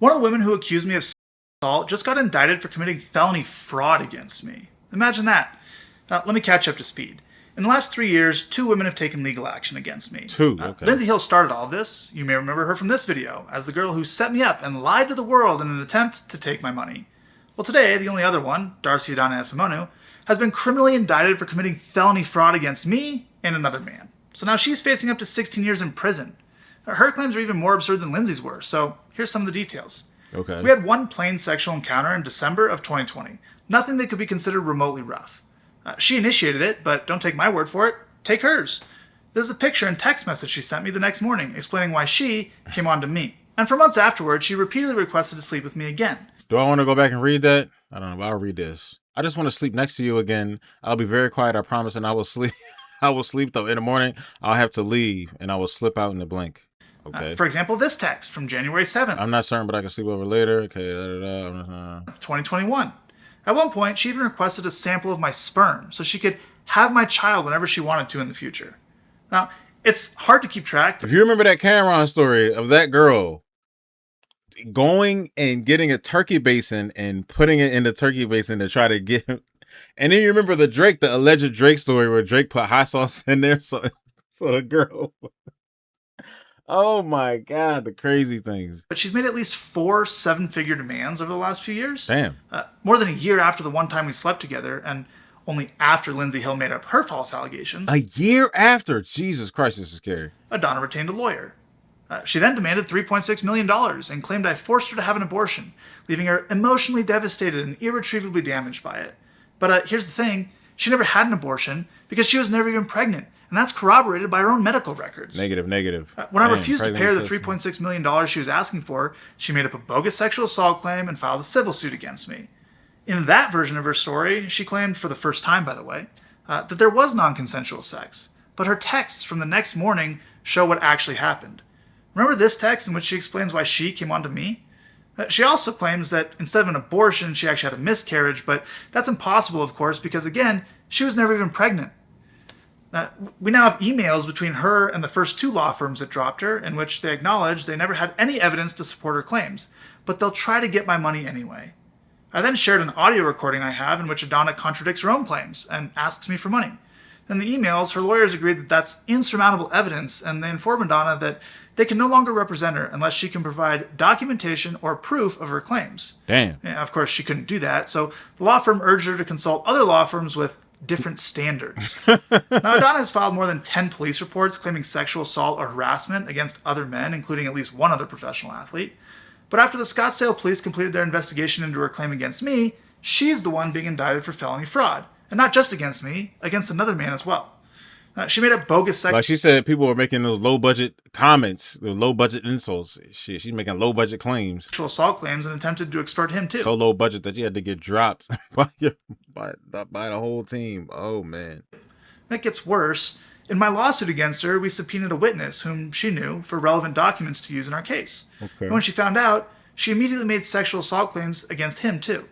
One of the women who accused me of assault just got indicted for committing felony fraud against me. Imagine that. Now, let me catch you up to speed. In the last 3 years, 2 women have taken legal action against me. Two, okay. Lindsay Hill started all of this. You may remember her from this video, as the girl who set me up and lied to the world in an attempt to take my money. Well, today, the only other one, Darcy Adanna Simonu, has been criminally indicted for committing felony fraud against me and another man. So now she's facing up to 16 years in prison. Her claims are even more absurd than Lindsay's were, so here's some of the details. Okay. We had one plain sexual encounter in December of 2020. Nothing that could be considered remotely rough. She initiated it, but don't take my word for it. Take hers. This is a picture and text message she sent me the next morning, explaining why she came on to me. And for months afterwards, she repeatedly requested to sleep with me again. Do I want to go back and read that? I don't know, but I'll read this. I just want to sleep next to you again. I'll be very quiet, I promise, and I will sleep. I will sleep, though. In the morning, I'll have to leave, and I will slip out in the blink. Okay. For example, this text from January 7th. I'm not certain, but I can sleep over later. Okay. 2021. At one point, she even requested a sample of my sperm so she could have my child whenever she wanted to in the future. Now, it's hard to keep track. If you remember that Cameron story of that girl going and getting a turkey basin and putting it in the turkey basin to try to get him. And then you remember the alleged Drake story where Drake put hot sauce in there. So the girl. Oh my God, the crazy things. But she's made at least 4 7-figure demands over the last few years. Damn. More than a year after the one time we slept together, and only after Lindsay Hill made up her false allegations. A year after? Jesus Christ, this is scary. Adanna retained a lawyer. She then demanded $3.6 million and claimed I forced her to have an abortion, leaving her emotionally devastated and irretrievably damaged by it. But here's the thing, she never had an abortion because she was never even pregnant. And that's corroborated by her own medical records. Negative. When I refused to pay her the $3.6 million she was asking for, she made up a bogus sexual assault claim and filed a civil suit against me. In that version of her story, she claimed, for the first time by the way, that there was non-consensual sex. But her texts from the next morning show what actually happened. Remember this text in which she explains why she came on to me? She also claims that instead of an abortion, she actually had a miscarriage, but that's impossible, of course, because again, she was never even pregnant. We now have emails between her and the first 2 law firms that dropped her, in which they acknowledge they never had any evidence to support her claims, but they'll try to get my money anyway. I then shared an audio recording I have in which Adanna contradicts her own claims and asks me for money. In the emails, her lawyers agreed that that's insurmountable evidence, and they inform Adanna that they can no longer represent her unless she can provide documentation or proof of her claims. Damn. Yeah, of course, she couldn't do that, so the law firm urged her to consult other law firms with different standards. Now, Adanna has filed more than 10 police reports claiming sexual assault or harassment against other men, including at least one other professional athlete. But after the Scottsdale police completed their investigation into her claim against me, she's the one being indicted for felony fraud. And not just against me, against another man as well. She made up bogus Like she said, people were making those low-budget comments, the low-budget insults. She's making low-budget claims. Sexual assault claims and attempted to extort him too. So low-budget that you had to get dropped by the whole team. Oh, man. And it gets worse. In my lawsuit against her, we subpoenaed a witness whom she knew for relevant documents to use in our case. Okay. And when she found out, she immediately made sexual assault claims against him too.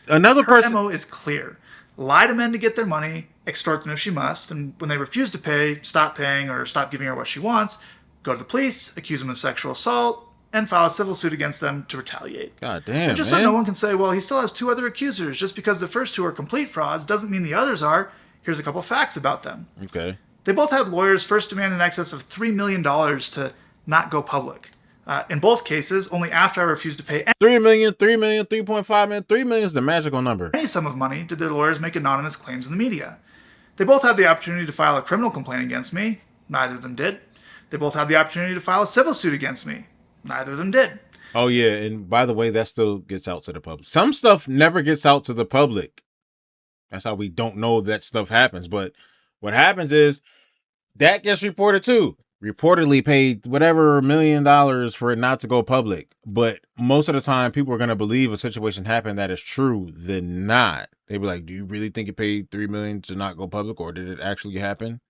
Another person. Her MO is clear. Lie to men to get their money, extort them if she must, and when they refuse to pay, stop paying or stop giving her what she wants, go to the police, accuse them of sexual assault, and file a civil suit against them to retaliate. God damn, and just man. so no one can say, well, he still has 2 other accusers. Just because the first 2 are complete frauds doesn't mean the others are. Here's a couple facts about them. Okay. They both had lawyers first demand in excess of $3 million to not go public. In both cases, only after I refused to pay $3 million, $3 million, $3.5 million. $3 million is the magical number. any sum of money did their lawyers make anonymous claims in the media. They both had the opportunity to file a criminal complaint against me. Neither of them did. They both had the opportunity to file a civil suit against me. Neither of them did. Oh, yeah. And by the way, that still gets out to the public. Some stuff never gets out to the public. That's how we don't know that stuff happens. But what happens is that gets reported too. Reportedly paid whatever $1 million for it not to go public. But most of the time, people are going to believe a situation happened that is true than not. They be like, do you really think it paid $3 million to not go public, or did it actually happen?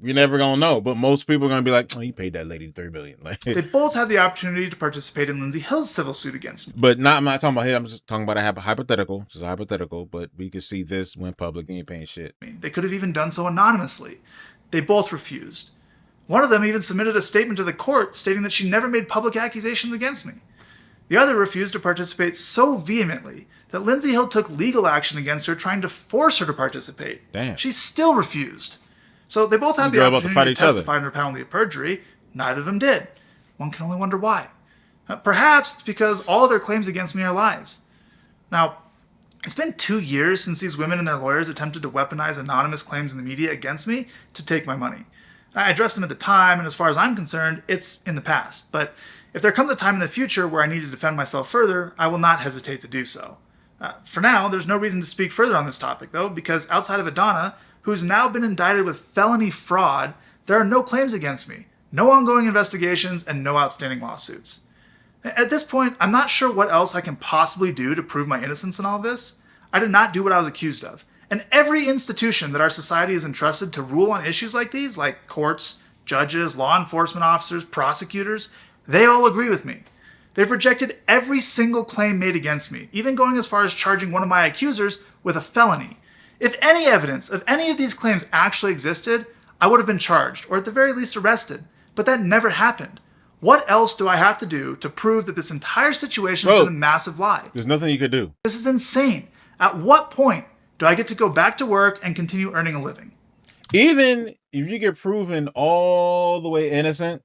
You're never going to know. But most people are going to be like, oh, you paid that lady $3 million. Like, They both had the opportunity to participate in Lindsay Hill's civil suit against me. but I'm not talking about him. I'm just talking about a hypothetical. Just a hypothetical. But we could see this went public. He ain't paying shit. They could have even done so anonymously. They both refused. One of them even submitted a statement to the court stating that she never made public accusations against me. The other refused to participate so vehemently that Lindsay Hill took legal action against her, trying to force her to participate. Damn. She still refused. So they both had the opportunity to testify under penalty of perjury. Neither of them did. One can only wonder why. Perhaps it's because all of their claims against me are lies. Now, it's been 2 years since these women and their lawyers attempted to weaponize anonymous claims in the media against me to take my money. I addressed them at the time, and as far as I'm concerned, it's in the past. But if there comes a time in the future where I need to defend myself further, I will not hesitate to do so. For now, there's no reason to speak further on this topic, though, because outside of Adanna, who's now been indicted with felony fraud, there are no claims against me, no ongoing investigations, and no outstanding lawsuits. At this point, I'm not sure what else I can possibly do to prove my innocence in all this. I did not do what I was accused of. And every institution that our society is entrusted to rule on issues like these, like courts, judges, law enforcement officers, prosecutors, they all agree with me. They've rejected every single claim made against me, even going as far as charging one of my accusers with a felony. If any evidence of any of these claims actually existed, I would have been charged, or at the very least arrested. But that never happened. What else do I have to do to prove that this entire situation has been a massive lie? There's nothing you could do. This is insane. At what point do I get to go back to work and continue earning a living? Even if you get proven all the way innocent,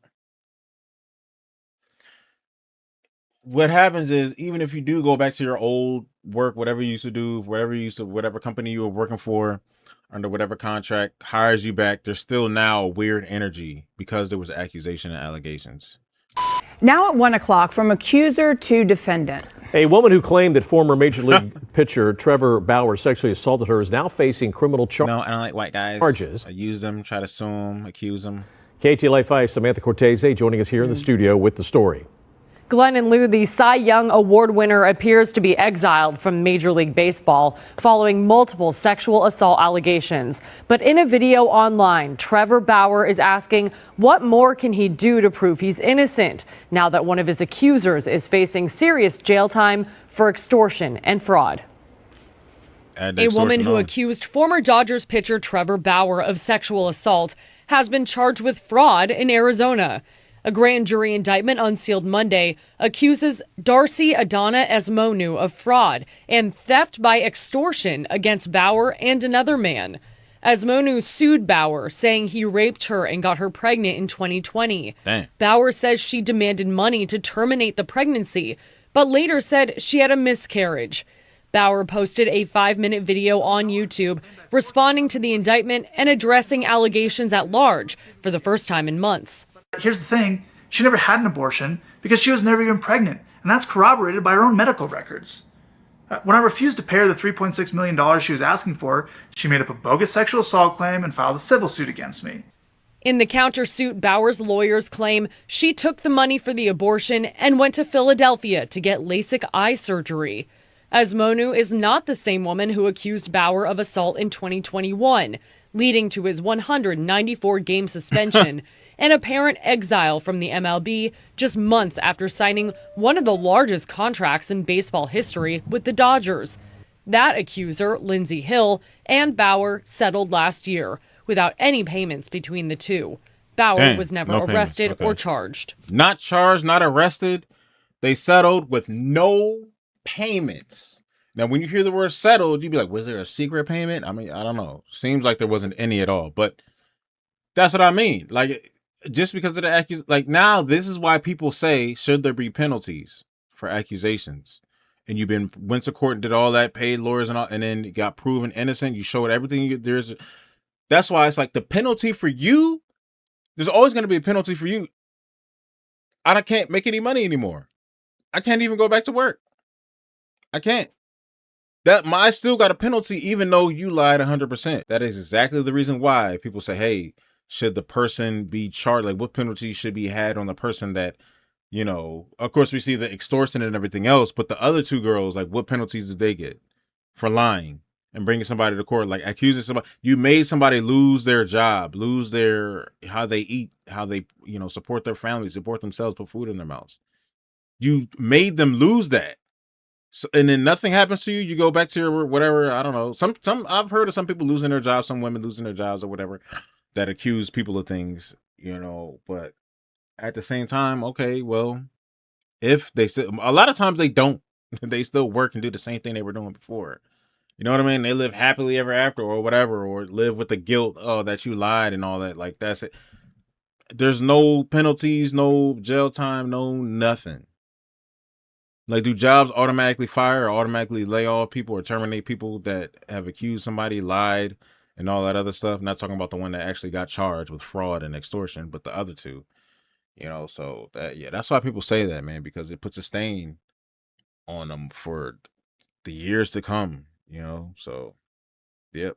what happens is, even if you do go back to your old work, whatever you used to do, whatever company you were working for, under whatever contract hires you back, there's still now a weird energy because there was accusation and allegations. Now at 1 o'clock, from accuser to defendant. A woman who claimed that former Major League pitcher Trevor Bauer sexually assaulted her is now facing criminal charges. No, I don't like white guys. I use them, try to sue them, accuse them. KTLA 5 Samantha Cortese joining us here in the studio with the story. Glenn and Lou, the Cy Young Award winner appears to be exiled from Major League Baseball following multiple sexual assault allegations. But in a video online, Trevor Bauer is asking what more can he do to prove he's innocent now that one of his accusers is facing serious jail time for extortion and fraud. A woman who accused former Dodgers pitcher Trevor Bauer of sexual assault has been charged with fraud in Arizona. A grand jury indictment unsealed Monday accuses Darcy Adanna Esmonu of fraud and theft by extortion against Bauer and another man. Esmonu sued Bauer, saying he raped her and got her pregnant in 2020. Dang. Bauer says she demanded money to terminate the pregnancy, but later said she had a miscarriage. Bauer posted a 5-minute video on YouTube responding to the indictment and addressing allegations at large for the first time in months. Here's the thing, she never had an abortion because she was never even pregnant, and that's corroborated by her own medical records. When I refused to pay her the $3.6 million she was asking for, she made up a bogus sexual assault claim and filed a civil suit against me. In the countersuit, Bauer's lawyers claim she took the money for the abortion and went to Philadelphia to get LASIK eye surgery. Esmonu is not the same woman who accused Bauer of assault in 2021, leading to his 194-game suspension and apparent exile from the MLB just months after signing one of the largest contracts in baseball history with the Dodgers. That accuser, Lindsay Hill, and Bauer settled last year without any payments between the two. Bauer was never arrested or charged. Not charged, not arrested. They settled with no payments. Now, when you hear the word settled, you'd be like, was there a secret payment? I mean, I don't know. Seems like there wasn't any at all, but that's what I mean. Like, just because of the accusation, like now, this is why people say, should there be penalties for accusations? And you've went to court and did all that, paid lawyers and all, and then got proven innocent. You showed everything there's. That's why it's like the penalty for you. There's always going to be a penalty for you. I can't make any money anymore. I can't even go back to work. I can't. I still got a penalty even though you lied 100%. That is exactly the reason why people say, hey, should the person be charged? Like, what penalty should be had on the person that, you know, of course we see the extortion and everything else, but the other two girls, like, what penalties did they get for lying and bringing somebody to court? Like, accusing somebody, you made somebody lose their job, lose how they eat, how they, you know, support their families, support themselves, put food in their mouths. You made them lose that. So, and then nothing happens to you. You go back to your whatever. I don't know. Some I've heard of some people losing their jobs, some women losing their jobs or whatever, that accuse people of things, you know. But at the same time, okay, well, if they still, a lot of times they don't, they still work and do the same thing they were doing before. You know what I mean? They live happily ever after or whatever, or live with the guilt, oh, that you lied and all that. Like, that's it. There's no penalties, no jail time, no nothing. Like, do jobs automatically fire or automatically lay off people or terminate people that have accused somebody, lied, and all that other stuff? I'm not talking about the one that actually got charged with fraud and extortion, but the other two. You know, so that, yeah, that's why people say that, man, because it puts a stain on them for the years to come, you know? So, yep.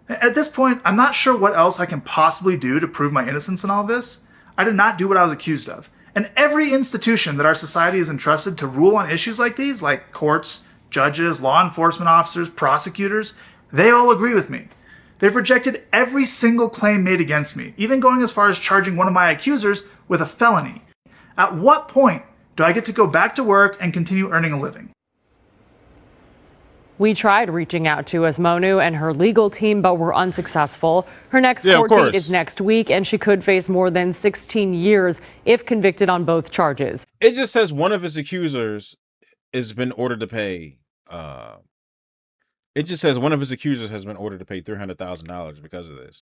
At this point, I'm not sure what else I can possibly do to prove my innocence in all this. I did not do what I was accused of. And every institution that our society is entrusted to rule on issues like these, like courts, judges, law enforcement officers, prosecutors, they all agree with me. They've rejected every single claim made against me, even going as far as charging one of my accusers with a felony. At what point do I get to go back to work and continue earning a living? We tried reaching out to Asmonu and her legal team, but were unsuccessful. Her next court date is next week, and she could face more than 16 years if convicted on both charges. It just says one of his accusers has been ordered to pay. It just says one of his accusers has been ordered to pay $300,000 because of this.